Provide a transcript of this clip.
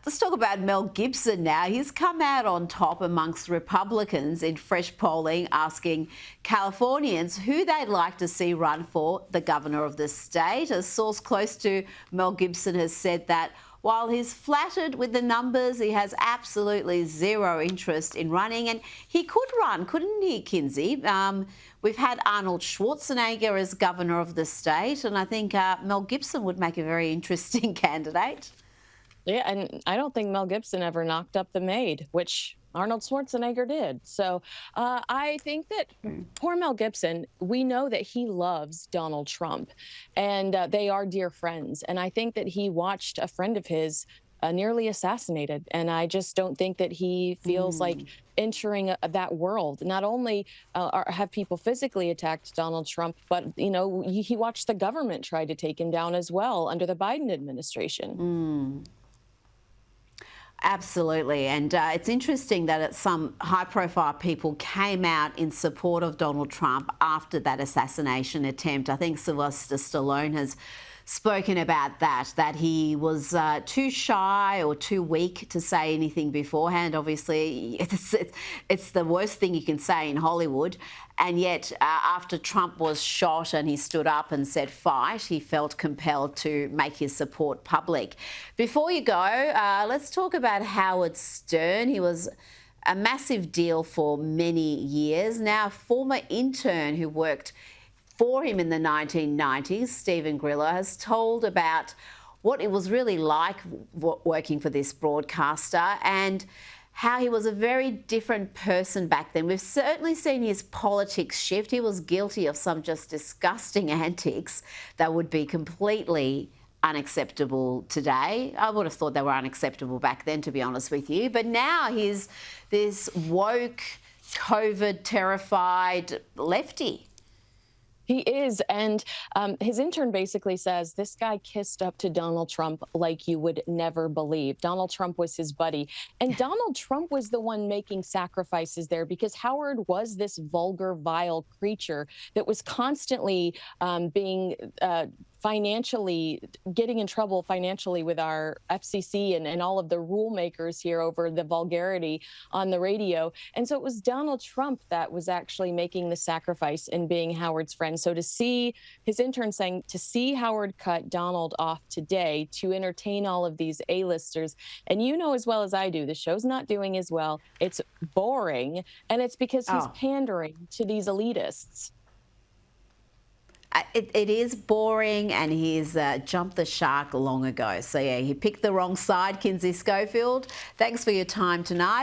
Let's talk about Mel Gibson now. He's come out on top amongst Republicans in fresh polling, asking Californians who they'd like to see run for the governor of the state. A source close to Mel Gibson has said that while he's flattered with the numbers, he has absolutely zero interest in running. And he could run, couldn't he, Kinsey? We've had Arnold Schwarzenegger as governor of the state, and I think Mel Gibson would make a very interesting candidate. Yeah, and I don't think Mel Gibson ever knocked up the maid, which Arnold Schwarzenegger did. So I think that poor Mel Gibson, we know that he loves Donald Trump, and they are dear friends. And I think that he watched a friend of his nearly assassinated. And I just don't think that he feels like entering that world. Not only have people physically attacked Donald Trump, but, you know, he watched the government try to take him down as well under the Biden administration. Absolutely. And it's interesting that some high-profile people came out in support of Donald Trump after that assassination attempt. I think Sylvester Stallone has spoken about that he was too shy or too weak to say anything beforehand. Obviously, it's the worst thing you can say in Hollywood. And yet, after Trump was shot and he stood up and said fight, he felt compelled to make his support public. Before you go, let's talk about Howard Stern. He was a massive deal for many years. Now, a former intern who worked for him in the 1990s, Stephen Grillo, has told about what it was really like working for this broadcaster and how he was a very different person back then. We've certainly seen his politics shift. He was guilty of some just disgusting antics that would be completely unacceptable today. I would have thought they were unacceptable back then, to be honest with you. But now he's this woke, COVID-terrified lefty. He is. And his intern basically says this guy kissed up to Donald Trump like you would never believe. Donald Trump was his buddy. And Donald Trump was the one making sacrifices there because Howard was this vulgar, vile creature that was constantly being financially getting in trouble financially with our FCC and all of the rule makers here over the vulgarity on the radio. And so it was Donald Trump that was actually making the sacrifice and being Howard's friend. So to see his intern saying to see Howard cut Donald off today to entertain all of these A-listers, and you know as well as I do, the show's not doing as well. It's boring, and it's because he's pandering to these elitists. It is boring, and he's jumped the shark long ago. So, yeah, he picked the wrong side, Kinsey Schofield. Thanks for your time tonight.